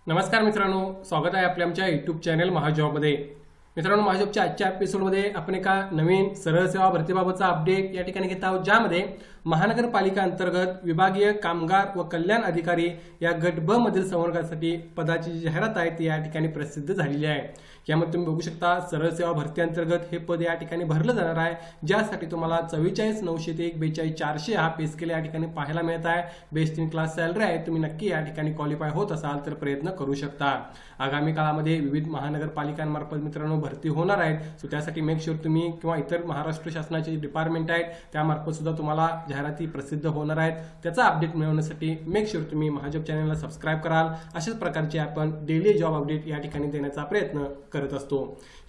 नमस्कार मित्रांनो, स्वागत आहे आपल्या आमच्या यूट्यूब चॅनल महाजॉबमध्ये। मित्रांनो, महाजॉबच्या आजच्या एपिसोडमध्ये आपण एका नवीन सरळ सेवा भरतीबाबतचा अपडेट या ठिकाणी घेत आहोत, ज्यामध्ये महानगरपालिका अंतर्गत विभागीय कामगार व कल्याण अधिकारी या गट ब मधील संवर्गासाठी पदाची जी जाहिरात आहे ती या ठिकाणी प्रसिद्ध झालेली आहे। यामध्ये तुम्ही बघू शकता, सरळ सेवा भरती अंतर्गत हे पद या ठिकाणी भरलं जाणार आहे, ज्यासाठी तुम्हाला 44,901 42,400 हा पे स्केल या ठिकाणी पाहायला मिळत आहे। बेस्ट इन क्लास सॅलरी आहे। तुम्ही नक्की या ठिकाणी क्वालिफाय होत असाल तर प्रयत्न करू शकता। आगामी काळामध्ये विविध महानगरपालिकांमार्फत मित्रांनो भरती होणार आहेत, सो त्यासाठी मेक शुअर तुम्ही किंवा इतर महाराष्ट्र शासनाचे डिपार्टमेंट आहेत त्यामार्फत सुद्धा तुम्हाला जाहिराती प्रसिद्ध होणार आहेत। त्याचा अपडेट मिळवण्यासाठी मेक शुअर तुम्ही महाजॉब चॅनलला सबस्क्राईब कराल। अशाच प्रकारचे आपण डेली जॉब अपडेट या ठिकाणी देण्याचा प्रयत्न करत असतो।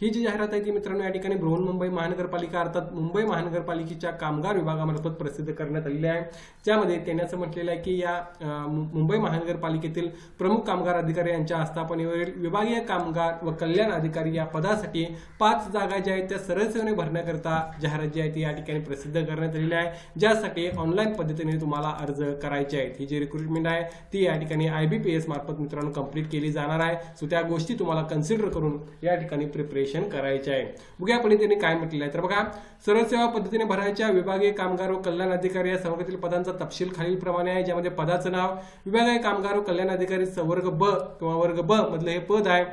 ही जी जाहिरात आहे ती मित्रांनो या ठिकाणी बृहन्मुंबई महानगरपालिका अर्थात मुंबई महानगरपालिकेच्या कामगार विभागामार्फत प्रसिद्ध करण्यात आलेली आहे, ज्यामध्ये त्यांनी असं म्हटलेलं आहे की या मुंबई महानगरपालिकेतील प्रमुख कामगार अधिकारी यांच्या आस्थापनेवरील विभागीय कामगार व कल्याण अधिकारी या पदासाठी 5 जागा ज्या आहेत त्या सरळ सेवेने भरण्याकरता जाहिरात जी आहे ती या ठिकाणी प्रसिद्ध करण्यात आलेली आहे, ज्यासाठी ऑनलाईन पद्धतीने तुम्हाला अर्ज करायचे आहेत। ही जी रिक्रुटमेंट आहे ती या ठिकाणी IBPS मार्फत मित्रांनो कंप्लीट केली जाणार आहे, सो त्या गोष्टी तुम्हाला कन्सिडर करून या ठिकाणी प्रिपरेशन करायचे आहे। बघूया आपण त्यांनी काय म्हटलेलं आहे। तर बघा, सरळ सेवा पद्धतीने भरायच्या विभागीय कामगार व कल्याण अधिकारी या संवर्गातील पदांचा तपशील खालीलप्रमाणे आहे, ज्यामध्ये पदाचं नाव विभागीय कामगार व कल्याण अधिकारी वर्ग ब किंवा वर्ग ब मधलं हे पद आहे,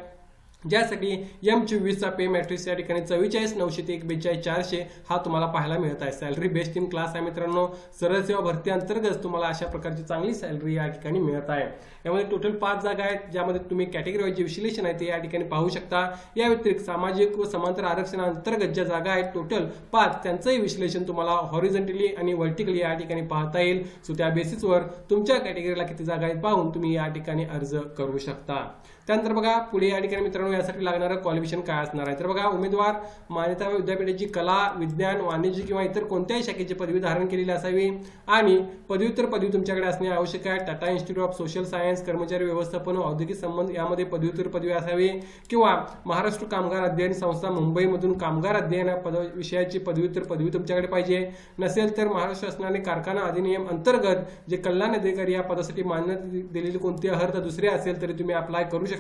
ज्यासाठी M24 चा पे मॅट्रिक्स या ठिकाणी 44,901 42,400 हा तुम्हाला पाहायला मिळत आहे। सॅलरी बेस्ट इन क्लास आहे मित्रांनो। सरळ सेवा भरती अंतर्गत तुम्हाला अशा प्रकारची चांगली सॅलरी या ठिकाणी मिळत आहे। यामध्ये टोटल 5 जागा आहेत, ज्यामध्ये तुम्ही कॅटेगरी वाईज जे विश्लेषण आहे ते या ठिकाणी पाहू शकता। या व्यतिरिक्त सामाजिक व समांतर आरक्षणाअंतर्गत ज्या जागा आहेत टोटल 5, त्यांचंही विश्लेषण तुम्हाला हॉरिझॉन्टली आणि व्हर्टिकली या ठिकाणी पाहता येईल, सो त्या बेसिसवर तुमच्या कॅटेगरीला किती जागा आहेत पाहून तुम्ही या ठिकाणी अर्ज करू शकता। त्यानंतर बघा, पुढे या ठिकाणी मित्रांनो यासाठी लागणारं क्वालिफिकेशन काय असणार आहे। तर बघा, उमेदवार मान्यता विद्यापीठाची कला, विज्ञान, वाणिज्य किंवा इतर कोणत्याही शाखेची पदवी धारण केलेली असावी आणि पदव्युत्तर पदवी तुमच्याकडे असणे आवश्यक आहे। Tata institute of social science, कर्मचारी व्यवस्थापन व औद्योगिक संबंध यामध्ये पदव्युत्तर पदवी असावी, किंवा महाराष्ट्र कामगार अध्ययन संस्था मुंबईमधून कामगार अध्ययन विषयाची पदव्युत्तर पदवी तुमच्याकडे पाहिजे। नसेल तर महाराष्ट्र शासनाने कारखाना अधिनियम अंतर्गत जे कल्याण अधिकारी या पदासाठी मान्यता दिलेली कोणती अर्हता दुसरी असेल तरी तुम्ही अप्लाय करू शकता।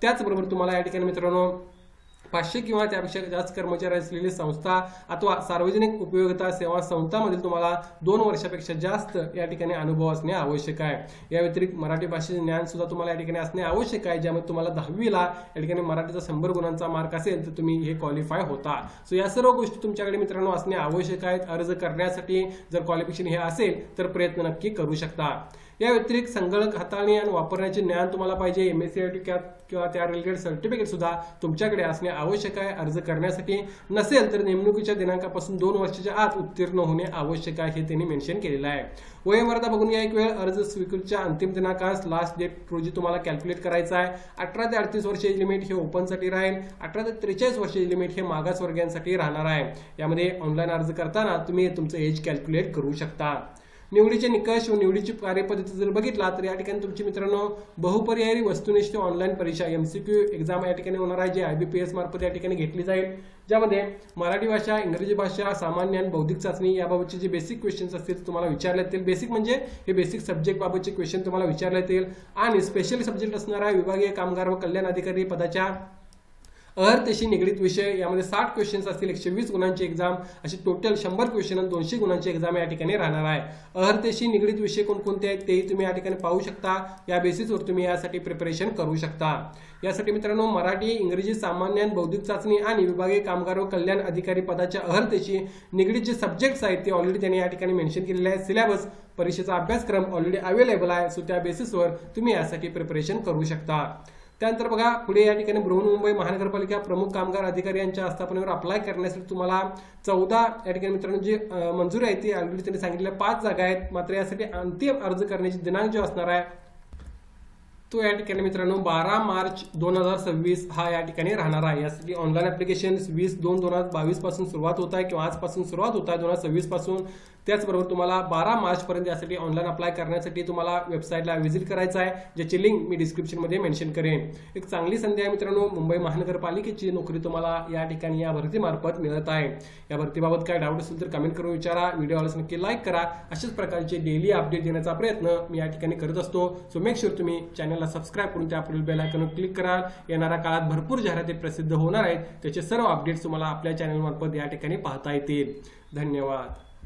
त्याचबरोबर तुम्हाला या ठिकाणी मित्रांनो 500 किंवा त्यापेक्षा जास्त कर्मचारी असलेली संस्था अथवा सार्वजनिक उपयोगिता सेवा संस्थांमधील तुम्हाला 2 वर्षापेक्षा जास्त या ठिकाणी अनुभव असणे आवश्यक आहे। या व्यतिरिक्त मराठी भाषेचे ज्ञान सुद्धा तुम्हाला या ठिकाणी असणे आवश्यक आहे, ज्यामध्ये तुम्हाला 10वीला या ठिकाणी मराठीचा 100 गुणांचा मार्क असेल तर तुम्ही हे क्वालिफाय होता। सो या सर्व गोष्टी तुमच्याकडे मित्रांनो असणे आवश्यक आहेत अर्ज करण्यासाठी। जर क्वालिफिकेशन हे असेल तर प्रयत्न नक्की करू शकता। या व्यतिरिक्त संगणक हाताळणी आणि वापरण्याचे ज्ञान तुम्हाला पाहिजे। MSc किंवा त्या रिलेटेड सर्टिफिकेट सुद्धा तुमच्याकडे असणे आवश्यक आहे अर्ज करण्यासाठी। नसेल तर नेमणुकीच्या दिनांकापासून 2 वर्षाच्या आत उत्तीर्ण होणे आवश्यक आहे, हे त्यांनी मेन्शन केलेलं आहे। वयोमर्यादा बघून या एक वेळ अर्ज स्वीकृतीच्या अंतिम दिनांकास लास्ट डेट रोजी तुम्हाला कॅल्क्युलेट करायचा आहे। 18 ते 38 वर्ष एज लिमिट हे ओपनसाठी राहील, 18 ते 43 वर्ष एज लिमिट हे मागासवर्गीयांसाठी राहणार आहे। यामध्ये ऑनलाईन अर्ज करताना तुम्ही तुमचं एज कॅल्क्युलेट करू शकता। निवडीचे निकष व निवडीची कार्यपद्धती जर बघितला तर या ठिकाणी तुमची मित्रांनो बहुपर्यायी वस्तुनिष्ठ ऑनलाईन परीक्षा MCQ एक्झाम या ठिकाणी होणार आहे, जी IBPS मार्फत या ठिकाणी घेतली जाईल, ज्यामध्ये मराठी भाषा, इंग्रजी भाषा, सामान्य आणि बौद्धिक चाचणी याबाबतचे जे बेसिक क्वेश्चन्स असतील तुम्हाला विचारले येतील। बेसिक म्हणजे हे बेसिक सब्जेक्ट बाबतचे क्वेश्चन तुम्हाला विचारले येतील आणि स्पेशल सब्जेक्ट असणार आहे विभागीय कामगार व कल्याण अधिकारी पदाच्या अर्हतेशी निगडीत विषय। यामध्ये 60 क्वेश्चन्स असतील, 120 गुणांची एक्झाम, अशी टोटल 100 क्वेश्चन आणि 200 गुणांची एक्झाम या ठिकाणी राहणार आहे। अर्हतेशी निगडीत विषय कोणकोणते आहेत तेही तुम्ही या ठिकाणी पाहू शकता। या बेसिसवर तुम्ही यासाठी प्रिपरेशन करू शकता। यासाठी मित्रांनो मराठी, इंग्रजी, सामान्य आणि बौद्धिक चाचणी आणि विभागीय कामगार व कल्याण अधिकारी पदाच्या अर्हतेशी निगडीत जे सब्जेक्ट्स आहेत ते ऑलरेडी त्यांनी या ठिकाणी मेन्शन केलेले आहे। सिलेबस परीक्षेचा अभ्यासक्रम ऑलरेडी अवेलेबल आहे, सो त्या बेसिसवर तुम्ही यासाठी प्रिपरेशन करू शकता। त्यानंतर बघा, पुढे या ठिकाणी बृहन्मुंबई महानगरपालिका प्रमुख कामगार अधिकारी यांच्या आस्थापनेवर अप्लाय करण्यासाठी तुम्हाला 14 या ठिकाणी मित्रांनो जी मंजुरी आहे ती ऑलरेडी त्यांनी सांगितलेल्या 5 जागा आहेत। मात्र यासाठी अंतिम अर्ज करण्याची दिनांक जो असणार आहे तो या ठिकाणी मित्रांनो 12 मार्च 2026 हा या ठिकाणी राहणार आहे। यासाठी ऑनलाईन ऍप्लिकेशन 20/2/2022 पासून सुरुवात होत आहे किंवा आजपासून सुरुवात होत आहे 2026 पासून। त्याचबरोबर तुम्हाला 12 मार्चपर्यंत यासाठी ऑनलाईन अप्लाय करण्यासाठी तुम्हाला वेबसाईटला व्हिजिट करायचं आहे, ज्याची लिंक मी डिस्क्रिप्शनमध्ये मेन्शन करेन. एक चांगली संधी आहे मित्रांनो. मुंबई महानगरपालिकेची नोकरी तुम्हाला या ठिकाणी या भरतीमार्फत मिळत आहे. या भरतीबाबत काय डाऊट असेल तर कमेंट करून विचारा. व्हिडिओ आवडल्यास नक्की लाईक करा. अशाच प्रकारचे डेली अपडेट देण्याचा प्रयत्न मी या ठिकाणी करत असतो. सो मेक शुअर तुम्ही चॅनलला सबस्क्राईब करून त्या पुढील बेल आयकॉनवर क्लिक करा. येणाऱ्या काळात भरपूर जाहिराती प्रसिद्ध होणार आहेत, त्याचे सर्व अपडेट्स तुम्हाला आपल्या चॅनलमार्फत या ठिकाणी पाहता येतील. धन्यवाद.